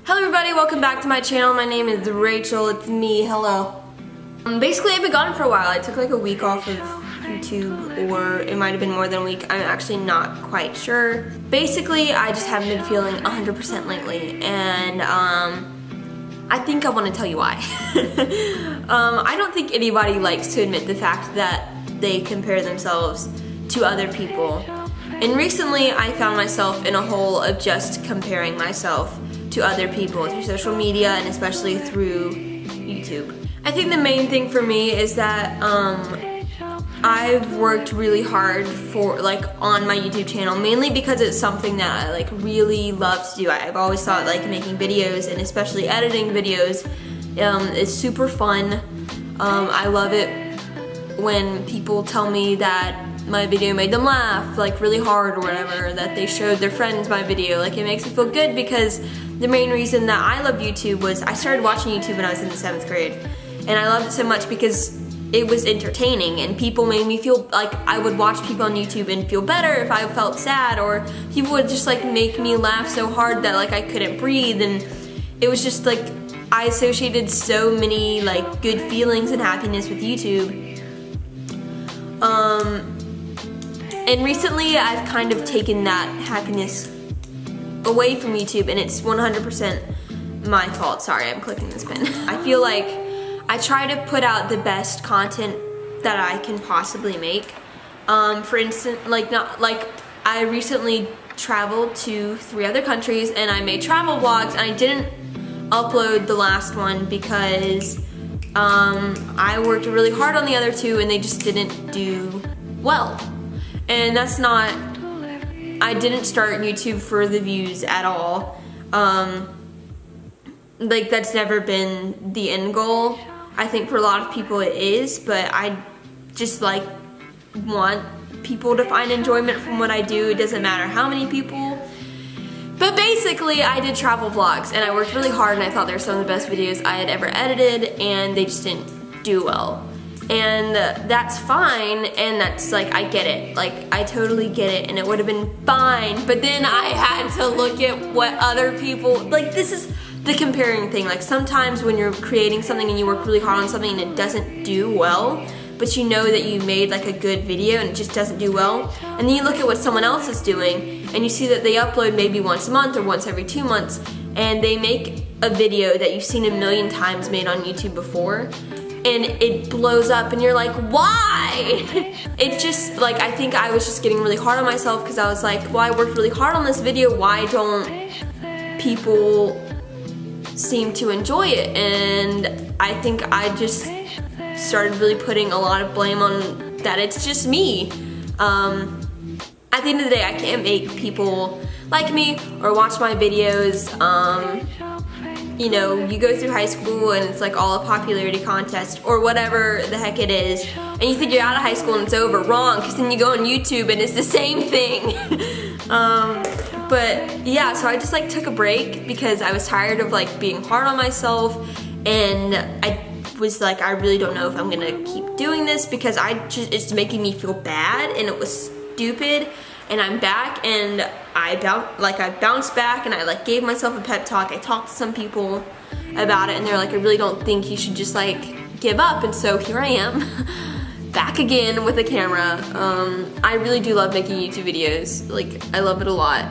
Hello everybody, welcome back to my channel. My name is Rachel, it's me, hello. Basically I've been gone for a while. I took like a week off of YouTube, or it might have been more than a week. I'm actually not quite sure. Basically I just haven't been feeling 100% lately, and I think I want to tell you why. I don't think anybody likes to admit the fact that they compare themselves to other people. And recently I found myself in a hole of just comparing myself to other people through social media and especially through YouTube. I think the main thing for me is that I've worked really hard on my YouTube channel, mainly because it's something that I really love to do. I've always thought making videos and especially editing videos is super fun. I love it when people tell me that my video made them laugh really hard or whatever, that they showed their friends my video. It makes me feel good, because the main reason that I love YouTube was I started watching YouTube when I was in the 7th grade, and I loved it so much because it was entertaining and people made me feel like I would watch people on YouTube and feel better if I felt sad, or people would just make me laugh so hard that I couldn't breathe, and it was just I associated so many good feelings and happiness with YouTube. And recently I've kind of taken that happiness away from YouTube, and it's 100% my fault. Sorry, I'm clicking this pen. I feel like I try to put out the best content that I can possibly make. For instance, I recently traveled to 3 other countries and I made travel vlogs, and I didn't upload the last one because I worked really hard on the other 2 and they just didn't do well. And that's not, I didn't start YouTube for the views at all. That's never been the end goal. I think for a lot of people it is, but I just want people to find enjoyment from what I do. It doesn't matter how many people. But basically I did travel vlogs and I worked really hard, and I thought they were some of the best videos I had ever edited, and they just didn't do well. And that's fine, and that's I get it. I totally get it, and it would have been fine. But then I had to look at what other people, this is the comparing thing. Sometimes when you're creating something and you work really hard on something and it doesn't do well, but you know that you made a good video and it just doesn't do well, and then you look at what someone else is doing and you see that they upload maybe once a month or once every 2 months, and they make a video that you've seen a million times made on YouTube before, and it blows up, and you're like, why? It just, I think I was just getting really hard on myself, because I was like, well, I worked really hard on this video, why don't people seem to enjoy it? And I think I just started really putting a lot of blame on that it's just me. At the end of the day, I can't make people like me or watch my videos. You know, you go through high school and it's all a popularity contest or whatever the heck it is, and you think you're out of high school and it's over. Wrong, because then you go on YouTube and it's the same thing. But yeah, so I just took a break because I was tired of being hard on myself, and I was I really don't know if I'm gonna keep doing this, because it's making me feel bad, and it was stupid. And I'm back, and I bounced back, and I gave myself a pep talk. I talked to some people about it, and they're I really don't think you should just give up. And so here I am, back again with a camera. I really do love making YouTube videos. I love it a lot.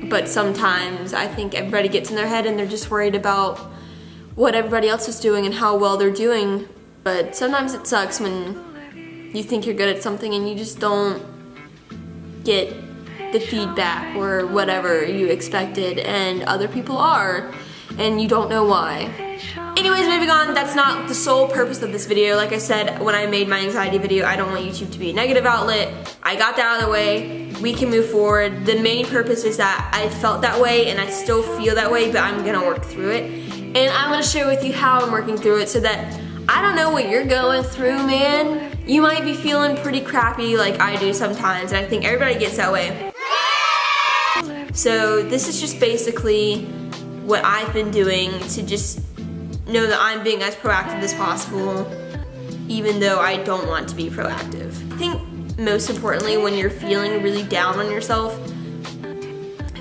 But sometimes I think everybody gets in their head and they're just worried about what everybody else is doing and how well they're doing. But sometimes it sucks when you think you're good at something and you just don't get the feedback or whatever you expected, and other people are, and you don't know why. Anyways, moving on, that's not the sole purpose of this video. Like I said, when I made my anxiety video, I don't want YouTube to be a negative outlet. I got that out of the way. We can move forward. The main purpose is that I felt that way and I still feel that way, but I'm gonna work through it. And I'm gonna share with you how I'm working through it, so that I don't know what you're going through, man. You might be feeling pretty crappy like I do sometimes, and I think everybody gets that way. So this is just basically what I've been doing to just know that I'm being as proactive as possible, even though I don't want to be proactive. I think most importantly, when you're feeling really down on yourself,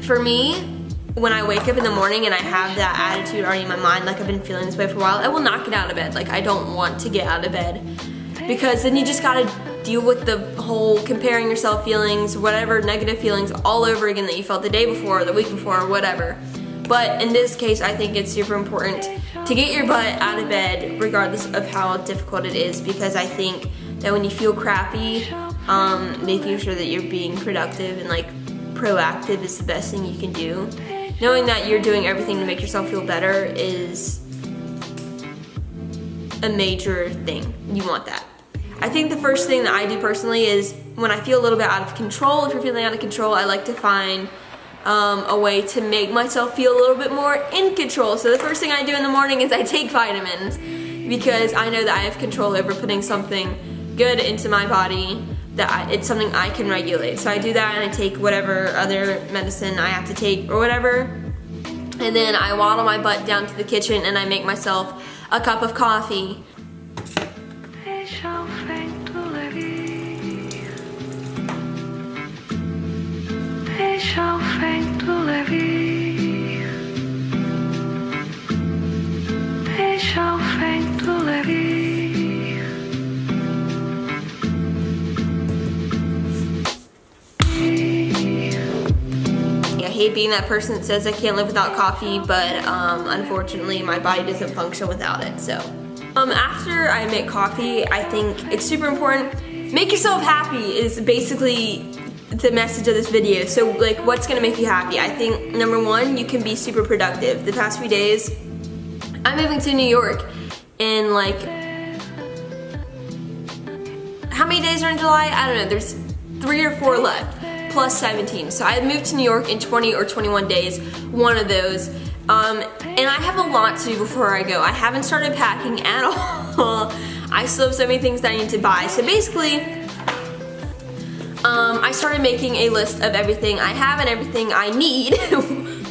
for me, when I wake up in the morning and I have that attitude already in my mind, like I've been feeling this way for a while, I will not get out of bed. Like I don't want to get out of bed, because then you just gotta deal with the whole comparing yourself feelings, whatever negative feelings all over again that you felt the day before or the week before or whatever. But in this case, I think it's super important to get your butt out of bed regardless of how difficult it is, because I think that when you feel crappy, making sure that you're being productive and like proactive is the best thing you can do. Knowing that you're doing everything to make yourself feel better is a major thing. You want that. I think the first thing that I do personally is when I feel a little bit out of control, if you're feeling out of control, I like to find a way to make myself feel a little bit more in control. So the first thing I do in the morning is I take vitamins, because I know that I have control over putting something good into my body, that it's something I can regulate. So I do that, and I take whatever other medicine I have to take or whatever, and then I waddle my butt down to the kitchen and I make myself a cup of coffee. I hate being that person that says I can't live without coffee, but unfortunately my body doesn't function without it. So after I make coffee, I think it's super important. Make yourself happy is basically the message of this video. So like, what's gonna make you happy? I think number one, you can be super productive. The past few days, I'm moving to New York in like, how many days are in July? I don't know, there's 3 or 4 left, plus 17. So I moved to New York in 20 or 21 days, one of those. And I have a lot to do before I go. I haven't started packing at all. I still have so many things that I need to buy. So basically, I started making a list of everything I have and everything I need.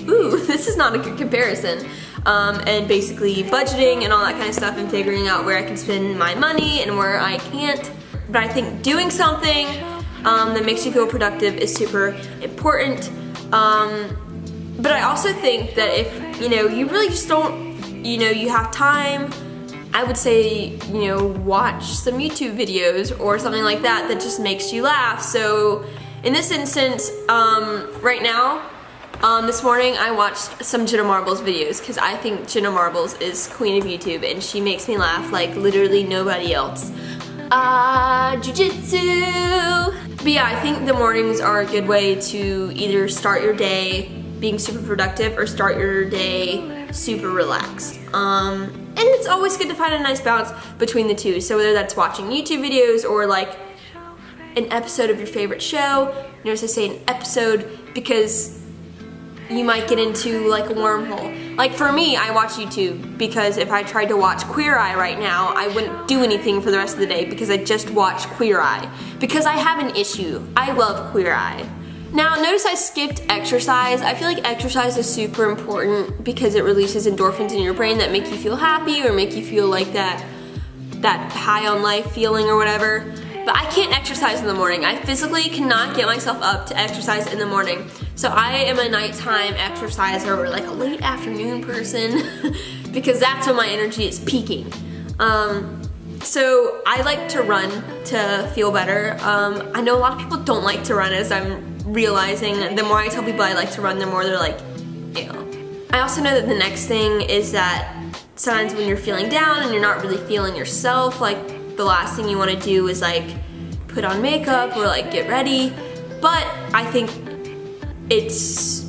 Ooh, this is not a good comparison. And basically budgeting and all that kind of stuff, and figuring out where I can spend my money and where I can't. But I think doing something that makes you feel productive is super important. But I also think that if, you really just don't, you have time, I would say, watch some YouTube videos or something like that that just makes you laugh. So in this instance, right now, this morning I watched some Jenna Marbles videos, because I think Jenna Marbles is queen of YouTube and she makes me laugh like literally nobody else. Jiu-jitsu! But yeah, I think the mornings are a good way to either start your day being super productive or start your day super relaxed. And it's always good to find a nice balance between the two. So whether that's watching YouTube videos or like an episode of your favorite show, notice I say an episode because you might get into like a wormhole. Like for me, I watch YouTube because if I tried to watch Queer Eye right now, I wouldn't do anything for the rest of the day because I just watched Queer Eye. Because I have an issue. I love Queer Eye. Now notice I skipped exercise. I feel like exercise is super important because it releases endorphins in your brain that make you feel happy or make you feel like that high on life feeling or whatever. But I can't exercise in the morning. I physically cannot get myself up to exercise in the morning. So I am a nighttime exerciser or like a late afternoon person because that's when my energy is peaking. So I like to run to feel better. I know a lot of people don't like to run, as I'm realizing. The more I tell people I like to run, the more they're like, ew. I also know that the next thing is that sometimes when you're feeling down and you're not really feeling yourself, like the last thing you want to do is like put on makeup or like get ready. But I think it's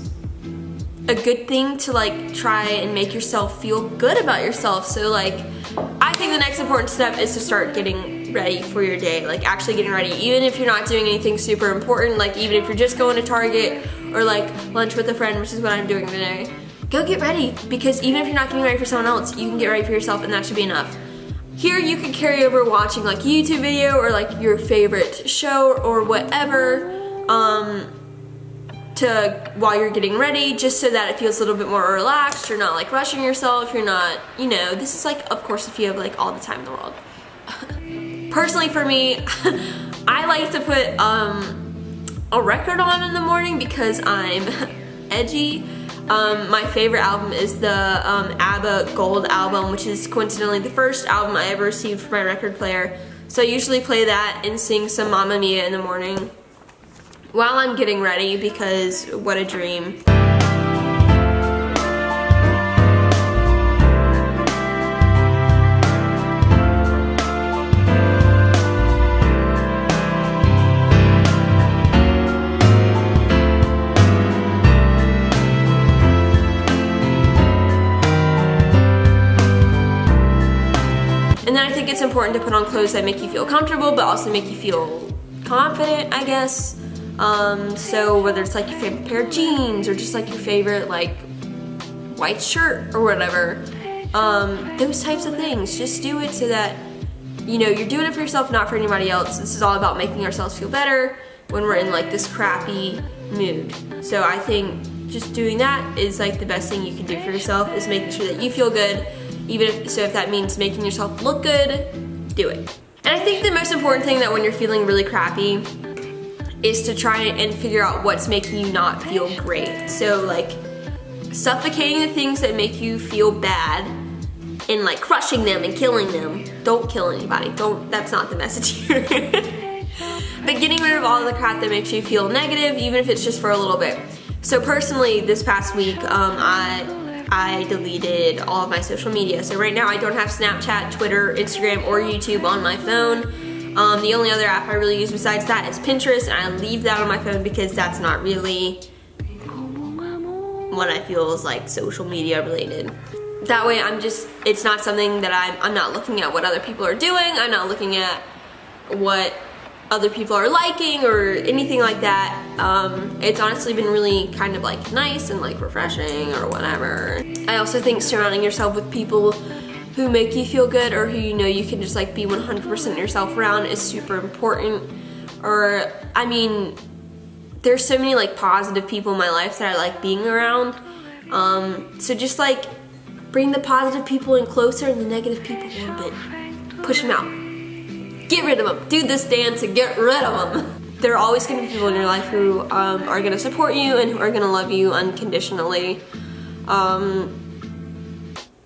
a good thing to like try and make yourself feel good about yourself. So like, I think the next important step is to start getting ready for your day, like actually getting ready, even if you're not doing anything super important, like even if you're just going to Target or like lunch with a friend, which is what I'm doing today. Go get ready, because even if you're not getting ready for someone else, you can get ready for yourself and that should be enough. Here you can carry over watching like a YouTube video or like your favorite show or whatever while you're getting ready, just so that it feels a little bit more relaxed. You're not like rushing yourself, you're not, this is like, of course, if you have like all the time in the world. Personally for me, I like to put a record on in the morning because I'm edgy. My favorite album is the ABBA Gold album, which is coincidentally the first album I ever received for my record player. So I usually play that and sing some Mamma Mia in the morning while I'm getting ready, because what a dream. And then I think it's important to put on clothes that make you feel comfortable, but also make you feel confident, I guess. So whether it's like your favorite pair of jeans, or just like your favorite like white shirt or whatever, those types of things, just do it so that, you know, you're doing it for yourself, not for anybody else. This is all about making ourselves feel better when we're in like this crappy mood. So I think just doing that is like the best thing you can do for yourself, is making sure that you feel good. Even if that means making yourself look good, do it. And I think the most important thing that when you're feeling really crappy is to try and figure out what's making you not feel great. So like suffocating the things that make you feel bad and like crushing them and killing them. Don't kill anybody. That's not the message here. But getting rid of all the crap that makes you feel negative, even if it's just for a little bit. So personally, this past week, I deleted all of my social media. So right now I don't have Snapchat, Twitter, Instagram, or YouTube on my phone. The only other app I really use besides that is Pinterest, and I leave that on my phone because that's not really what I feel is like social media related. That way it's not something that I'm not looking at what other people are doing, I'm not looking at what other people are liking or anything like that. It's honestly been really kind of like nice and like refreshing or whatever. I also think surrounding yourself with people who make you feel good, or who you know you can just like be 100% yourself around, is super important. Or I mean, there's so many like positive people in my life that I like being around. So just like bring the positive people in closer and the negative people a little bit. Push them out. Get rid of them. Do this dance and get rid of them. There are always going to be people in your life who are going to support you and who are going to love you unconditionally.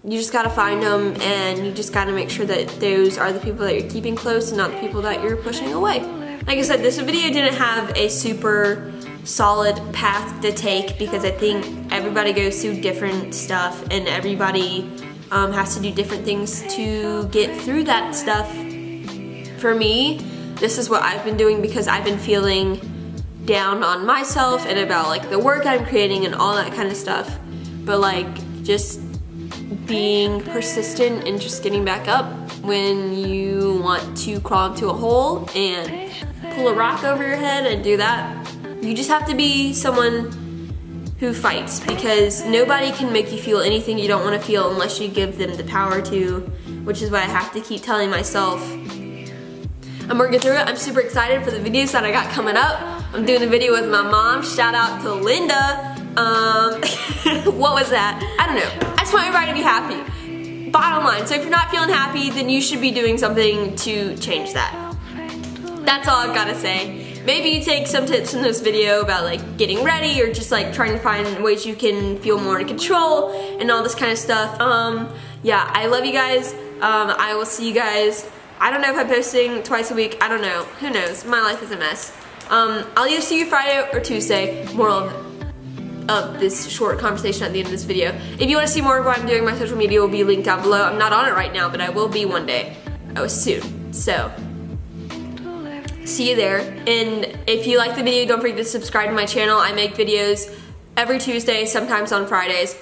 You just got to find them, and you just got to make sure that those are the people that you're keeping close and not the people that you're pushing away. Like I said, this video didn't have a super solid path to take, because I think everybody goes through different stuff, and everybody has to do different things to get through that stuff. For me, this is what I've been doing because I've been feeling down on myself and about like the work I'm creating and all that kind of stuff. But like just being persistent and just getting back up when you want to crawl into a hole and pull a rock over your head and do that. You just have to be someone who fights, because nobody can make you feel anything you don't want to feel unless you give them the power to, which is what I have to keep telling myself. I'm working through it. I'm super excited for the videos that I got coming up. I'm doing a video with my mom. Shout out to Linda. What was that? I don't know. I just want everybody to be happy. Bottom line. So if you're not feeling happy, then you should be doing something to change that. That's all I've got to say. Maybe you take some tips from this video about like getting ready, or just like trying to find ways you can feel more in control and all this kind of stuff. Yeah, I love you guys. I will see you guys. I don't know if I'm posting twice a week. I don't know. Who knows? My life is a mess. I'll either see you Friday or Tuesday. Moral of this short conversation at the end of this video. If you want to see more of what I'm doing, my social media will be linked down below. I'm not on it right now, but I will be one day. Oh, soon. So, see you there. And if you like the video, don't forget to subscribe to my channel. I make videos every Tuesday, sometimes on Fridays.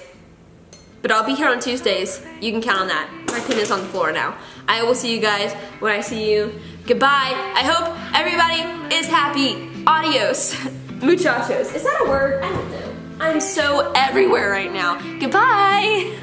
But I'll be here on Tuesdays. You can count on that. My pin is on the floor now. I will see you guys when I see you. Goodbye. I hope everybody is happy. Adios. Muchachos. Is that a word? I don't know. I'm so everywhere right now. Goodbye.